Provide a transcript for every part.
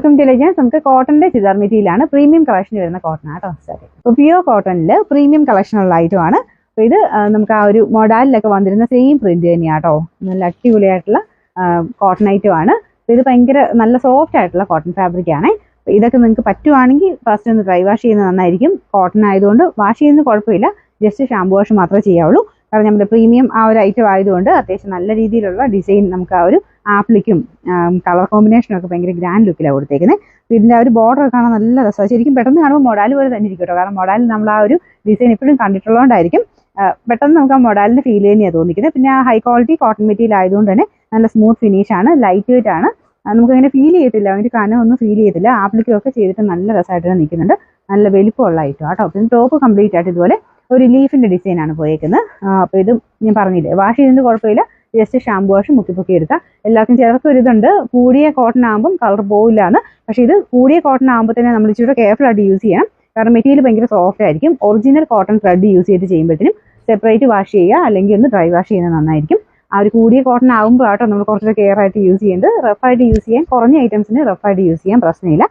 Intelligence നമുക്ക് കോട്ടന്റെ ചുരിദാർ മെറ്റീരിയലാണ്, premium collection വരുന്ന കോട്ടൺ ആട്ടോ. സോറി, അപ്പോൾ പ്യുവർ കോട്ടണിൽ പ്രീമിയം കളക്ഷനുള്ള ഐറ്റം ആണ്. അപ്പോൾ ഇത് നമുക്ക് ആ ഒരു മൊഡാലിലൊക്കെ വന്നിരുന്ന സെയിം പ്രിന്റ് തന്നെയാട്ടോ. നല്ല അടിപൊളിയായിട്ടുള്ള കോട്ടൺ ഐറ്റം ആണ്. ഇത് ഭയങ്കര നല്ല സോഫ്റ്റ് ആയിട്ടുള്ള കോട്ടൺ ഫാബ്രിക് ആണ്. ഇതൊക്കെ നിങ്ങൾക്ക് പറ്റുവാണെങ്കിൽ ഫസ്റ്റ് ഒന്ന് ഡ്രൈ വാഷ് ചെയ്യുന്നത് നന്നായിരിക്കും. കോട്ടൺ ആയതുകൊണ്ട് വാഷ് ചെയ്യുന്നത് കുഴപ്പമില്ല, ജസ്റ്റ് ഷാമ്പു വാഷ് മാത്രമേ ചെയ്യാവുള്ളൂ. കാരണം നമ്മുടെ പ്രീമിയം ആ ഒരു ഐറ്റം ആയതുകൊണ്ട് അത്യാവശ്യം നല്ല രീതിയിലുള്ള ഡിസൈൻ നമുക്ക് ആ ഒരു ആപ്ലിക്കും കളർ കോമ്പിനേഷനും ഒക്കെ ഭയങ്കര ഗ്രാൻഡ് ലുക്കിലാണ് കൊടുത്തേക്കുന്നത്. ഇതിൻ്റെ ആ ഒരു ബോർഡർ കാണാൻ നല്ല രസമാണ്. ശരിക്കും പെട്ടെന്ന് കാണുമ്പോൾ മൊഡാൽ പോലെ തന്നെ ഇരിക്കും കേട്ടോ. കാരണം മൊഡാലിൽ നമ്മൾ ആ ഒരു ഡിസൈൻ എപ്പോഴും കണ്ടിട്ടുള്ളതുകൊണ്ടായിരിക്കും പെട്ടെന്ന് നമുക്ക് ആ മൊഡാലിൻ്റെ ഫീൽ തന്നെയാണ് തോന്നിക്കുന്നത്. പിന്നെ ഹൈ ക്വാളിറ്റി കോട്ടൺ മെറ്റീരിയൽ ആയതുകൊണ്ട് തന്നെ നല്ല സ്മൂത്ത് ഫിനിഷ് ആണ്, ലൈറ്റ് വെയിറ്റ് ആണ്. നമുക്കങ്ങനെ ഫീൽ ചെയ്യത്തില്ല, അതിൻ്റെ കനമൊന്നും ഫീൽ ചെയ്യത്തില്ല. ആപ്ലിക്കൊക്കെ ചെയ്തിട്ട് നല്ല രസമായിട്ട് നിൽക്കുന്നുണ്ട്. നല്ല വലിപ്പമുള്ള ഐറ്റം കേട്ടോ. പിന്നെ ടോപ്പ് കംപ്ലീറ്റ് ആയിട്ട് ഇതുപോലെ ഒരു ലീഫിൻ്റെ ഡിസൈനാണ് പോയേക്കുന്നത്. അപ്പോൾ ഇത് ഞാൻ പറഞ്ഞില്ലേ, വാഷ് ചെയ്യുന്നത് കുഴപ്പമില്ല, ജസ്റ്റ് ഷാമ്പു വാഷ് മുക്കിപ്പൊക്കി എടുക്കാം. എല്ലാവർക്കും ചിലർക്കും ഒരിതുണ്ട്, കൂടിയ കോട്ടൺ ആകുമ്പം കളർ പോകില്ല എന്ന്. പക്ഷേ ഇത് കൂടിയ കോട്ടൺ ആകുമ്പോൾ തന്നെ നമ്മൾ ഇച്ചിരി കെയർഫുൾ ആയിട്ട് യൂസ് ചെയ്യണം. കാരണം മെറ്റീരിയൽ ഭയങ്കര സോഫ്റ്റ് ആയിരിക്കും. ഒറിജിനൽ കോട്ടൺ ത്രെഡ് യൂസ് ചെയ്ത് ചെയ്യുമ്പോഴത്തേനും സെപ്പറേറ്റ് വാഷ് ചെയ്യുക, അല്ലെങ്കിൽ ഒന്ന് ഡ്രൈ വാഷ് ചെയ്യുന്നത് നന്നായിരിക്കും. ആ ഒരു കൂടിയ കോട്ടൺ ആകുമ്പോൾ ആട്ടോ നമ്മൾ കുറച്ചുകൂടെ കെയർ ആയിട്ട് യൂസ് ചെയ്യേണ്ടത്. റഫായിട്ട് യൂസ് ചെയ്യാൻ, കുറഞ്ഞ ഐറ്റംസിന് റഫായിട്ട് യൂസ് ചെയ്യാൻ പ്രശ്നമില്ല.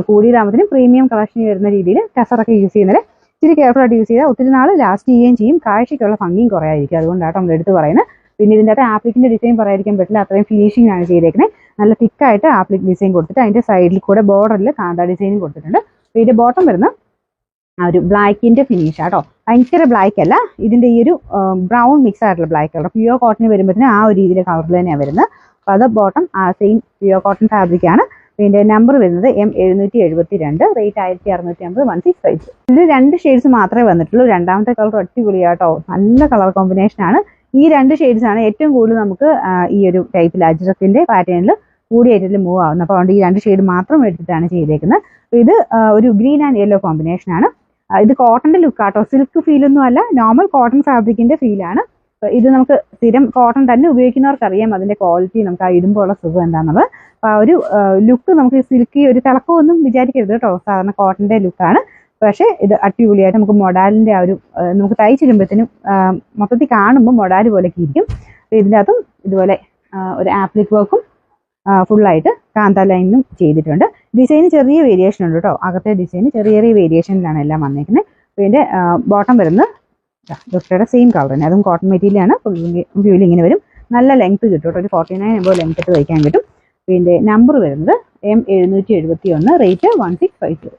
കൂടിയതാകുമ്പോഴത്തേനും പ്രീമിയം കളക്ഷൻ വരുന്ന രീതിയിൽ ടസറൊക്കെ യൂസ് ചെയ്യുന്നത് ഇച്ചിരി കെയർഫുൾ ആയിട്ട് യൂസ് ചെയ്താൽ ഒത്തിരി നാൾ ലാസ്റ്റ് ചെയ്യുകയും ചെയ്യും. കാഴ്ചയ്ക്കുള്ള ഭംഗിയും കുറയായിരിക്കും. അതുകൊണ്ടാട്ടോ നമ്മൾ എടുത്ത് പറയുന്നത്. പിന്നെ ഇതിൻ്റെ അകത്ത് ആപ്ലിക്കിൻ്റെ ഡിസൈൻ പറയാതിരിക്കാൻ പറ്റില്ല, അത്രയും ഫിനിഷിംഗ് ആണ് ചെയ്തേക്കുന്നത്. നല്ല തിക്കായിട്ട് ആപ്ലിക് ഡിസൈൻ കൊടുത്തിട്ട് അതിൻ്റെ സൈഡിൽ കൂടെ ബോർഡറിൽ കാന്ത ഡിസൈനും കൊടുത്തിട്ടുണ്ട്. അപ്പോൾ ഇതിൻ്റെ ബോട്ടം വരുന്ന ആ ഒരു ബ്ലാക്കിൻ്റെ ഫിനിഷ് ആട്ടോ. ഭയങ്കര ബ്ലാക്ക് അല്ല, ഇതിൻ്റെ ഈ ഒരു ബ്രൗൺ മിക്സ് ആയിട്ടുള്ള ബ്ലാക്ക് കളർ. പ്യുവർ കോട്ടൺ വരുമ്പോഴത്തേനും ആ ഒരു രീതിയിലെ കളറിൽ തന്നെയാണ് വരുന്നത്. അപ്പോൾ അത് ബോട്ടം ആ സെയിം പ്യുവർ കോട്ടൺ ഫാബ്രിക്കാണ്. ഇതിൻ്റെ നമ്പർ വരുന്നത് M772, റേറ്റ് 1650, 165. ഇതിൽ 2 ഷെയ്ഡ്സ് മാത്രമേ വന്നിട്ടുള്ളൂ. രണ്ടാമത്തെ കളർ അടിപൊളിയാട്ടോ, നല്ല കളർ കോമ്പിനേഷൻ ആണ്. ഈ 2 ഷെയ്ഡ്സ് ആണ് ഏറ്റവും കൂടുതൽ നമുക്ക് ഈ ഒരു ടൈപ്പിൽ അജ്രക്കിൻ്റെ പാറ്റേണിൽ കൂടിയ ഐറ്റത്തിൽ മൂവ് ആവുന്നത്. അപ്പോൾ അതുകൊണ്ട് ഈ 2 ഷെയ്ഡ് മാത്രം എടുത്തിട്ടാണ് ചെയ്തേക്കുന്നത്. അപ്പോൾ ഇത് ഒരു ഗ്രീൻ ആൻഡ് യെല്ലോ കോമ്പിനേഷൻ ആണ്. ഇത് കോട്ടൻ്റെ ലുക്കാട്ടോ, സിൽക്ക് ഫീലൊന്നും അല്ല, നോർമൽ കോട്ടൺ ഫാബ്രിക്കിൻ്റെ ഫീലാണ്. ഇത് നമുക്ക് സ്ഥിരം കോട്ടൺ തന്നെ ഉപയോഗിക്കുന്നവർക്കറിയാം അതിൻ്റെ ക്വാളിറ്റി, നമുക്ക് ആ ഇടുമ്പോൾ ഉള്ള സുഖം എന്താണെന്നുള്ളത്. അപ്പോൾ ആ ഒരു ലുക്ക് നമുക്ക് സിൽക്കി ഒരു തിളക്കമൊന്നും വിചാരിക്കരുത് കേട്ടോ, സാധാരണ കോട്ടൻ്റെ ലുക്കാണ്. പക്ഷേ ഇത് അടിപൊളിയായിട്ട് നമുക്ക് മൊഡാലിൻ്റെ ആ ഒരു നമുക്ക് തയ്ച്ചിടുമ്പോഴത്തേനും മൊത്തത്തിൽ കാണുമ്പോൾ മൊഡാൽ പോലെയൊക്കെ ഇരിക്കും. ഇതിൻ്റെ അകത്തും ഇതുപോലെ ഒരു ആപ്ലിക് വർക്കും ഫുള്ളായിട്ട് കാന്ത ലൈനും ചെയ്തിട്ടുണ്ട്. ഡിസൈന് ചെറിയ വേരിയേഷൻ ഉണ്ട് കേട്ടോ, അകത്തെ ഡിസൈന് ചെറിയ ചെറിയ വേരിയേഷനിലാണ് എല്ലാം വന്നേക്കുന്നത്. അപ്പോൾ ഇതിൻ്റെ ബോട്ടം വരുന്നത് ദുപ്പട്ടയുടെ സെയിം കളർ തന്നെ, അതും കോട്ടൺ മെറ്റീരിയലാണ്. വ്യൂവിൽ ഇങ്ങനെ വരും. നല്ല ലെങ്ത് കിട്ടും കേട്ടോ, ഒരു 49 എബോ ലെങ്ത് ഇട്ട് തയ്ക്കാൻ കിട്ടും. ഇതിൻ്റെ നമ്പർ വരുന്നത് M771, റേറ്റ് 1650.